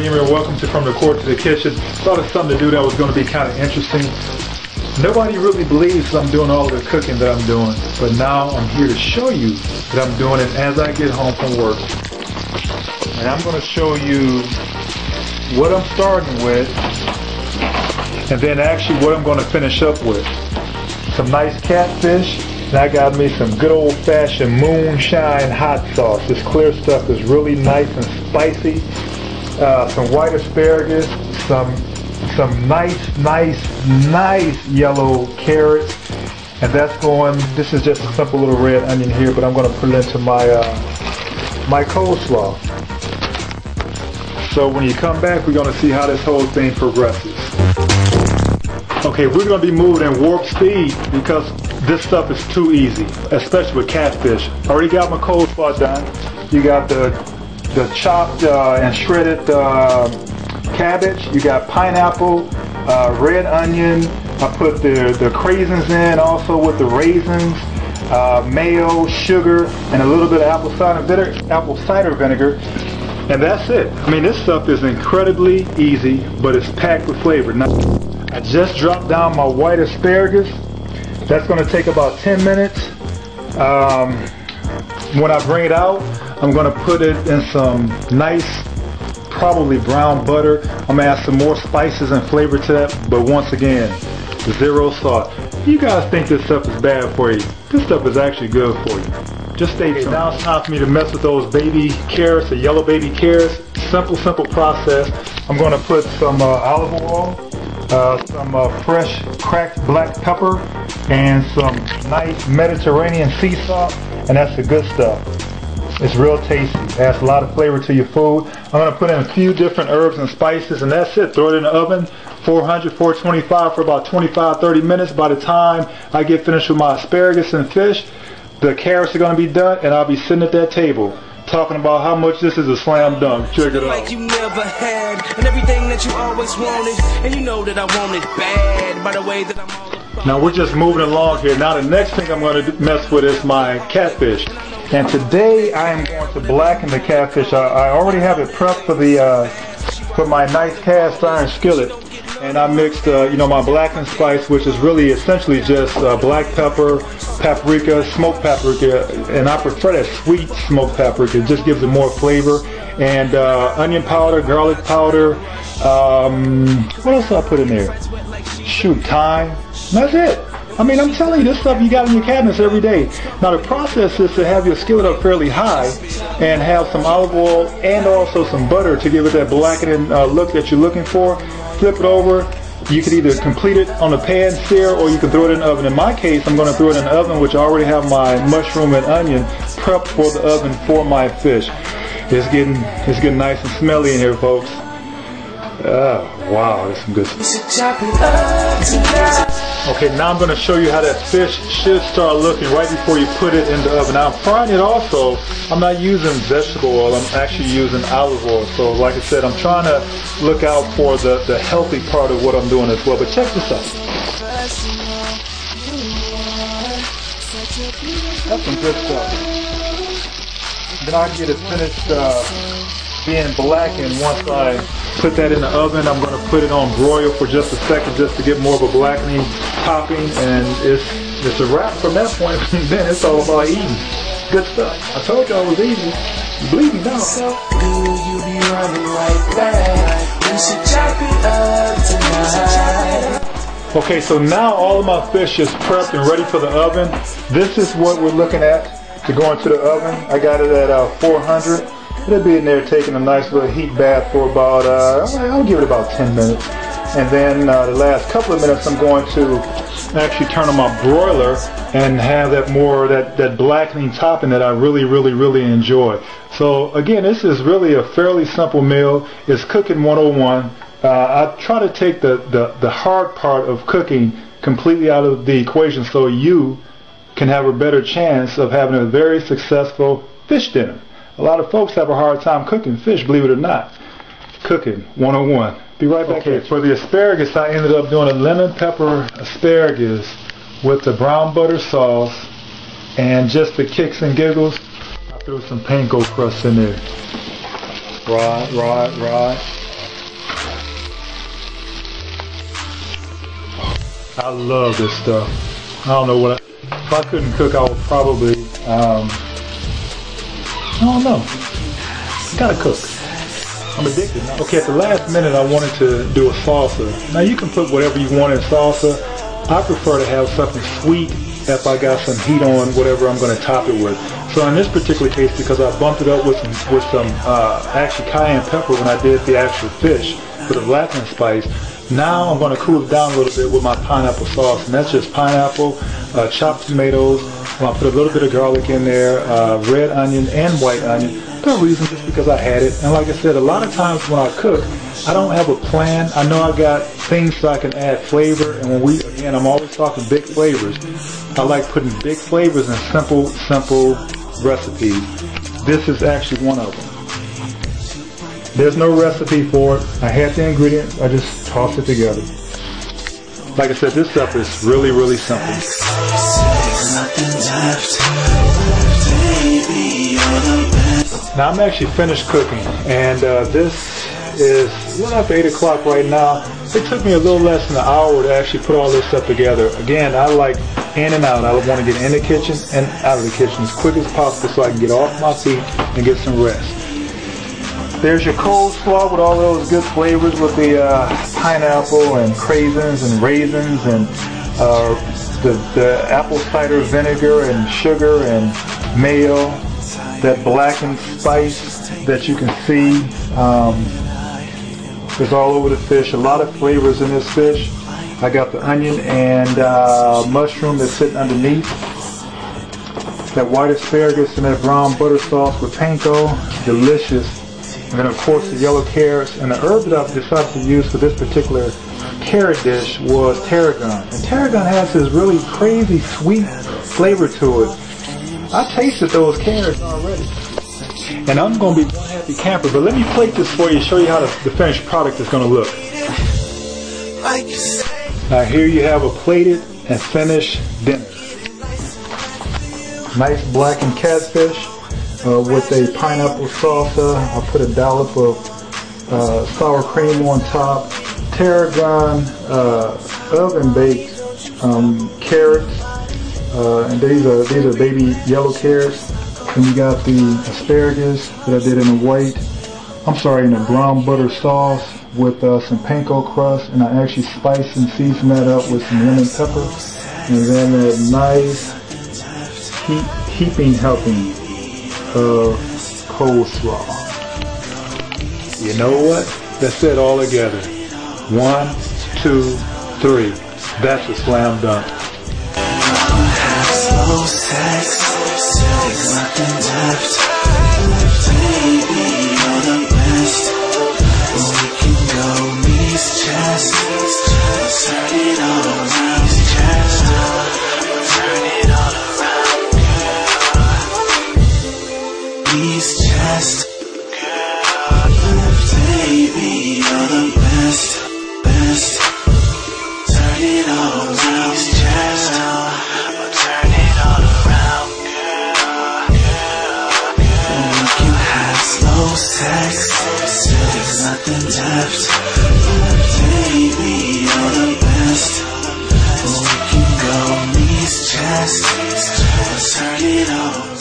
Redeemer, and welcome to From the Court to the Kitchen. Thought of something to do that was going to be kind of interesting. Nobody really believes I'm doing all the cooking that I'm doing, but now I'm here to show you that I'm doing it as I get home from work. And I'm going to show you what I'm starting with, and then actually what I'm going to finish up with. Some nice catfish, and I got me some good old-fashioned moonshine hot sauce. This clear stuff is really nice and spicy. Some white asparagus, some nice yellow carrots, and that's going. This is just a simple little red onion here, but I'm going to put it into my my coleslaw. So when you come back, we're going to see how this whole thing progresses. Okay, we're going to be moving in warp speed because this stuff is too easy, especially with catfish. Already got my coleslaw done. You got the chopped and shredded cabbage. You got pineapple, red onion. I put the craisins in also with the raisins, mayo, sugar, and a little bit of apple cider vinegar. And that's it. I mean, this stuff is incredibly easy, but it's packed with flavor. Now, I just dropped down my white asparagus. That's going to take about 10 minutes. When I bring it out, I'm going to put it in some nice, probably brown butter. I'm going to add some more spices and flavor to that, but once again, zero salt. You guys think this stuff is bad for you. This stuff is actually good for you. Just stay tuned. Now it's time for me to mess with those baby carrots, the yellow baby carrots. Simple process. I'm going to put some olive oil, some fresh cracked black pepper, and some nice Mediterranean sea salt, and that's the good stuff. It's real tasty. It adds a lot of flavor to your food. I'm going to put in a few different herbs and spices, and that's it. Throw it in the oven, 425 for about 25-30 minutes. By the time I get finished with my asparagus and fish, the carrots are going to be done, and I'll be sitting at that table talking about how much this is a slam dunk. Check it out. Like you never had, and everything that you always wanted, and you know that I want it bad. By the way that I'm all. Now we're just moving along here. Now the next thing I'm going to mess with is my catfish. And today I am going to blacken the catfish. I already have it prepped for my nice cast iron skillet. And I mixed, my blackened spice, which is really essentially just black pepper, paprika, smoked paprika, and I prefer that sweet smoked paprika. It just gives it more flavor. And onion powder, garlic powder. What else did I put in there? Shoot, thyme. And that's it. I mean, I'm telling you, this stuff you got in your cabinets every day. Now the process is to have your skillet up fairly high and have some olive oil and also some butter to give it that blackening look that you're looking for. Flip it over. You can either complete it on a pan sear or you can throw it in the oven. In my case, I'm going to throw it in the oven, which I already have my mushroom and onion prepped for the oven for my fish. It's getting nice and smelly in here, folks. Wow, that's some good stuff. Okay, now I'm going to show you how that fish should start looking right before you put it in the oven. Now I'm frying it also. I'm not using vegetable oil. I'm actually using olive oil. So like I said, I'm trying to look out for the healthy part of what I'm doing as well. But check this out. That's some good stuff. Then I get it finished being blackened. Once I put that in the oven, I'm going to put it on broil for just a second just to get more of a blackening topping, and it's a wrap from that point. Then it's all about eating. Good stuff. I told you it was easy. Believe me now. So do you be running like that? We should chop it up tonight. Okay, so now all of my fish is prepped and ready for the oven. This is what we're looking at to go into the oven. I got it at 400. It'll be in there taking a nice little heat bath for about, I'll give it about 10 minutes. And then the last couple of minutes I'm going to actually turn on my broiler and have that blackening topping that I really enjoy. So again, this is really a fairly simple meal. It's cooking 101. I try to take the hard part of cooking completely out of the equation so you can have a better chance of having a very successful fish dinner. A lot of folks have a hard time cooking fish, believe it or not. Cooking 101. Be right back. Okay, for the asparagus, I ended up doing a lemon pepper asparagus with the brown butter sauce, and just for kicks and giggles, I threw some panko crust in there. Right. I love this stuff. I don't know what if I couldn't cook, I would probably, I don't know. I gotta cook. I'm addicted. Okay, at the last minute I wanted to do a salsa. Now you can put whatever you want in salsa. I prefer to have something sweet if I got some heat on whatever I'm going to top it with. So in this particular case, because I bumped it up with some actually cayenne pepper when I did the actual fish for the blackened spice, now I'm going to cool it down a little bit with my pineapple sauce, and that's just pineapple, chopped tomatoes. I'm going to put a little bit of garlic in there, red onion and white onion. No reason, just because I had it. And like I said, a lot of times when I cook, I don't have a plan. I know I got things so I can add flavor, and again, I'm always talking big flavors. I like putting big flavors in simple recipes. This is actually one of them. There's no recipe for it. I had the ingredients, I just tossed it together. Like I said, this stuff is really, really simple. Now I'm actually finished cooking, and this is a little after 8 o'clock right now. It took me a little less than an hour to actually put all this stuff together. Again, I like in and out. I want to get in the kitchen and out of the kitchen as quick as possible so I can get off my feet and get some rest. There's your coleslaw with all those good flavors with the pineapple and craisins and raisins and the apple cider vinegar and sugar and mayo. That blackened spice that you can see is all over the fish. A lot of flavors in this fish. I got the onion and mushroom that's sitting underneath. That white asparagus and that brown butter sauce with panko. Delicious. And then of course the yellow carrots. And the herb that I've decided to use for this particular carrot dish was tarragon. And tarragon has this really crazy sweet flavor to it. I tasted those carrots already, and I'm going to be one happy camper. But let me plate this for you, show you how the finished product is going to look. Now here you have a plated and finished dinner. Nice blackened catfish with a pineapple salsa. I'll put a dollop of sour cream on top. Tarragon, oven baked carrots. And these are baby yellow carrots. And we got the asparagus that I did in a brown butter sauce with some panko crust, and I actually spiced and seasoned that up with some lemon pepper, and then that nice heaping helping of coleslaw. You know what? That's it all together. 1, 2, 3. That's a slam dunk. Slow sex, there's nothing left. Baby, you're the best. We can go knees, chest. Turn it all around, chest. Turn it all around, girl. Knees, chest, girl. Baby, you're the best. Turn it all around, chest. Sex, there's nothing left. Baby, you're the best. We can go knees, chest. Turn it on.